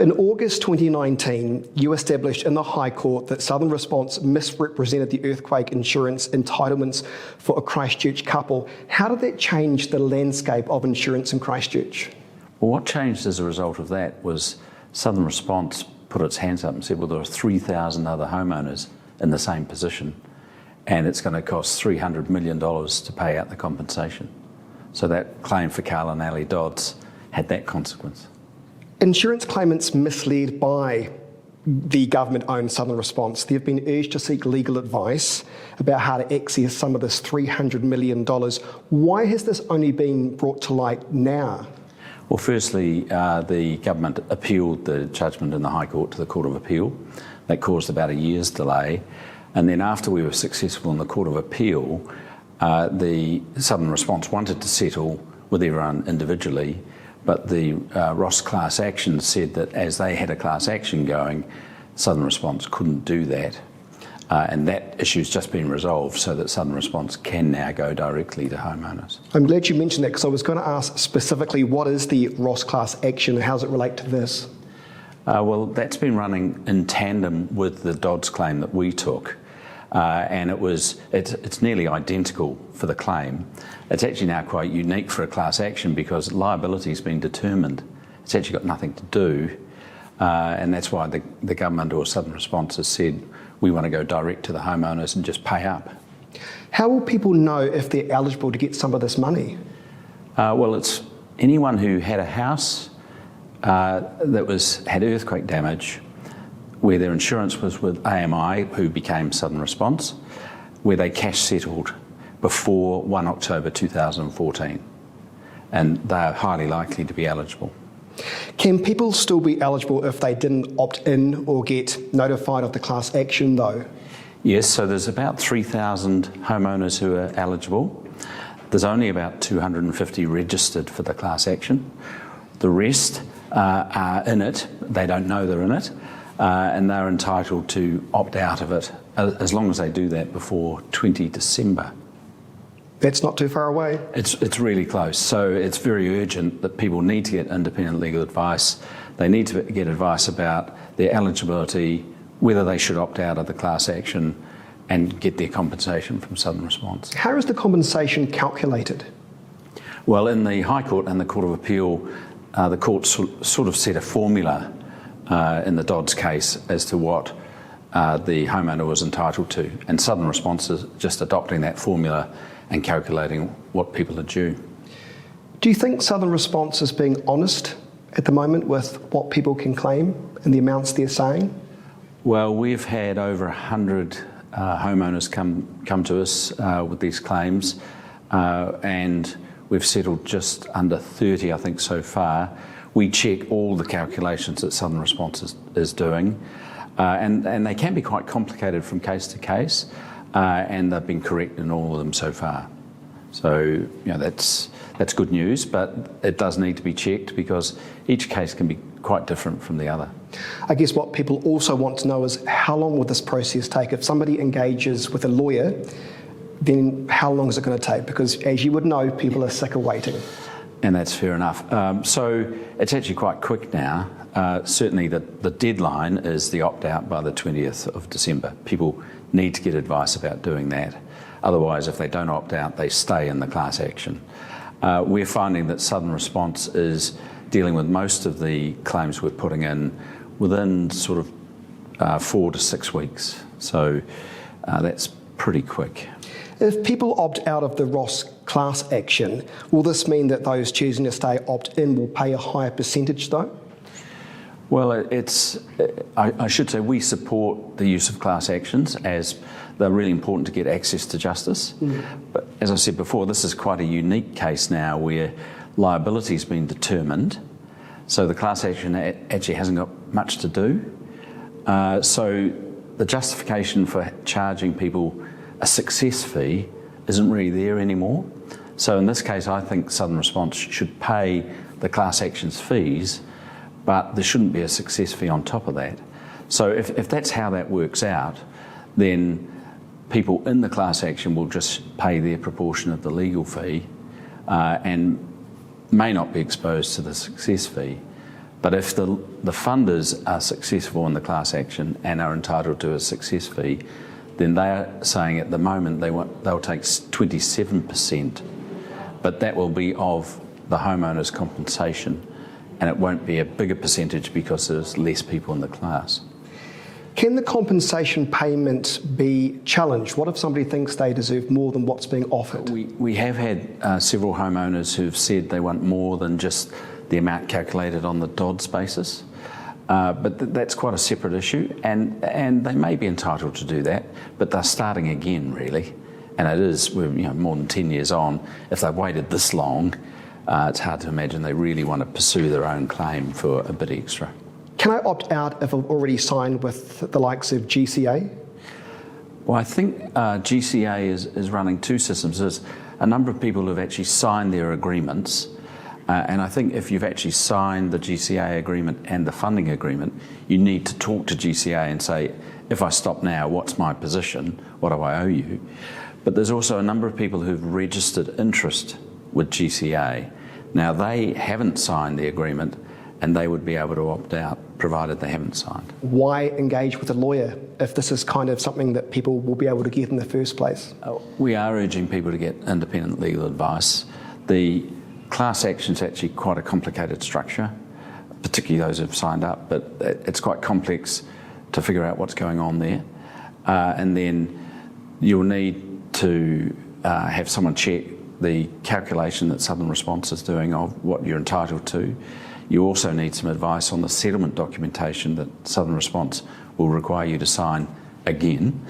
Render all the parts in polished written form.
In August 2019, you established in the High Court that Southern Response misrepresented the earthquake insurance entitlements for a Christchurch couple. How did that change the landscape of insurance in Christchurch? Well, what changed as a result of that was Southern Response put its hands up and said, well, there are 3,000 other homeowners in the same position, and it's going to cost $300 million to pay out the compensation. So that claim for Carl and Ali Dodds had that consequence. Insurance claimants misled by the government-owned Southern Response. They've been urged to seek legal advice about how to access some of this $300 million. Why has this only been brought to light now? Well, firstly, the government appealed the judgment in the High Court to the Court of Appeal. That caused about a year's delay. And then after we were successful in the Court of Appeal, the Southern Response wanted to settle with everyone individually, but the Ross class action said that as they had a class action going, Southern Response couldn't do that. And that issue's just been resolved so that Southern Response can now go directly to homeowners. I'm glad you mentioned that, because I was going to ask specifically, what is the Ross class action and how does it relate to this? Well, that's been running in tandem with the Dodds claim that we took. And it's nearly identical for the claim. It's actually now quite unique for a class action because liability's been determined. It's actually got nothing to do, and that's why the government or Southern Response has said we want to go direct to the homeowners and just pay up. How will people know if they're eligible to get some of this money? Well, it's anyone who had a house that had earthquake damage, where their insurance was with AMI, who became Southern Response, where they cash settled before 1 October 2014. And they are highly likely to be eligible. Can people still be eligible if they didn't opt in or get notified of the class action though? Yes, so there's about 3,000 homeowners who are eligible. There's only about 250 registered for the class action. The rest are in it. They don't know they're in it. And they're entitled to opt out of it as long as they do that before 20 December. That's not too far away. It's really close. So it's very urgent that people need to get independent legal advice. They need to get advice about their eligibility, whether they should opt out of the class action and get their compensation from Southern Response. How is the compensation calculated? Well, in the High Court and the Court of Appeal, the court sort of set a formula in the Dodds case as to what the homeowner was entitled to, and Southern Response is just adopting that formula and calculating what people are due. Do you think Southern Response is being honest at the moment with what people can claim and the amounts they're saying? Well, we've had over 100 homeowners come to us with these claims, and we've settled just under 30, I think, so far. We check all the calculations that Southern Response is doing, and they can be quite complicated from case to case, and they've been correct in all of them so far. So, that's good news, but it does need to be checked because each case can be quite different from the other. I guess what people also want to know is how long will this process take? If somebody engages with a lawyer, then how long is it going to take? Because as you would know, people are sick of waiting. And that's fair enough. So it's actually quite quick now. Certainly the deadline is the opt-out by the 20th of December. People need to get advice about doing that. Otherwise, if they don't opt out, they stay in the class action. We're finding that Southern Response is dealing with most of the claims we're putting in within sort of 4 to 6 weeks. So that's pretty quick. If people opt out of the Ross class action, will this mean that those choosing to stay opt-in will pay a higher percentage though? Well, I should say we support the use of class actions as they're really important to get access to justice. But as I said before, this is quite a unique case now where liability's been determined, so the class action actually hasn't got much to do. So the justification for charging people a success fee isn't really there anymore. So in this case, I think Southern Response should pay the class action's fees, but there shouldn't be a success fee on top of that. So if that's how that works out, then people in the class action will just pay their proportion of the legal fee and may not be exposed to the success fee. But if the funders are successful in the class action and are entitled to a success fee, then they are saying at the moment they'll take 27%, but that will be of the homeowner's compensation, and it won't be a bigger percentage because there's less people in the class. Can the compensation payment be challenged? What if somebody thinks they deserve more than what's being offered? We have had several homeowners who've said they want more than just the amount calculated on the Dodds basis, but that's quite a separate issue, and they may be entitled to do that, but they're starting again really, and we're more than 10 years on. If they've waited this long, it's hard to imagine they really want to pursue their own claim for a bit extra. Can I opt out if I've already signed with the likes of GCA? Well, I think GCA is running two systems. There's a number of people who have actually signed their agreements, and I think if you've actually signed the GCA agreement and the funding agreement, you need to talk to GCA and say, if I stop now, what's my position? What do I owe you? But there's also a number of people who've registered interest with GCA. Now, they haven't signed the agreement, and they would be able to opt out, provided they haven't signed. Why engage with a lawyer if this is kind of something that people will be able to get in the first place? We are urging people to get independent legal advice. The class action is actually quite a complicated structure, particularly those who've signed up, but it's quite complex to figure out what's going on there. And then you'll need to have someone check the calculation that Southern Response is doing of what you're entitled to. You also need some advice on the settlement documentation that Southern Response will require you to sign again.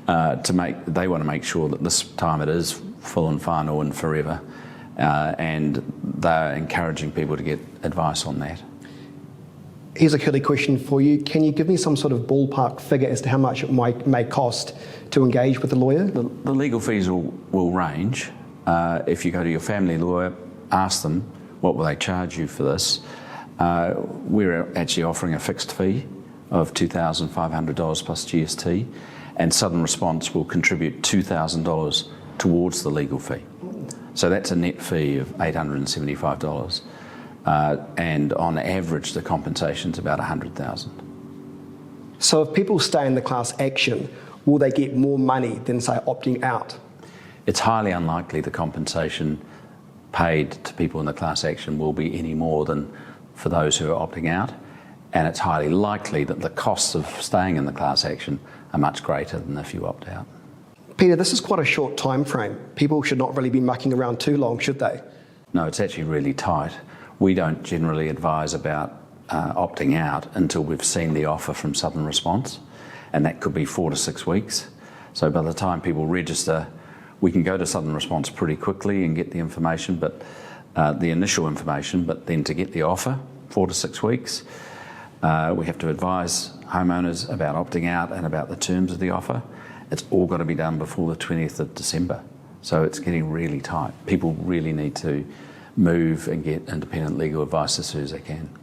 They want to make sure that this time it is full and final and forever, and they're encouraging people to get advice on that. Here's a curly question for you. Can you give me some sort of ballpark figure as to how much it may cost to engage with a lawyer? The legal fees will range. If you go to your family lawyer, ask them what will they charge you for this. We're actually offering a fixed fee of $2,500 plus GST, and Southern Response will contribute $2,000 towards the legal fee. So that's a net fee of $875. And on average, the compensation's about $100,000. So if people stay in the class action, will they get more money than, say, opting out? It's highly unlikely the compensation paid to people in the class action will be any more than for those who are opting out, and it's highly likely that the costs of staying in the class action are much greater than if you opt out. Peter, this is quite a short time frame. People should not really be mucking around too long, should they? No, it's actually really tight. We don't generally advise about opting out until we've seen the offer from Southern Response, and that could be 4 to 6 weeks. So by the time people register, we can go to Southern Response pretty quickly and get the information, but the initial information, but then to get the offer, 4 to 6 weeks. We have to advise homeowners about opting out and about the terms of the offer. It's all got to be done before the 20th of December. So it's getting really tight. People really need to move and get independent legal advice as soon as they can.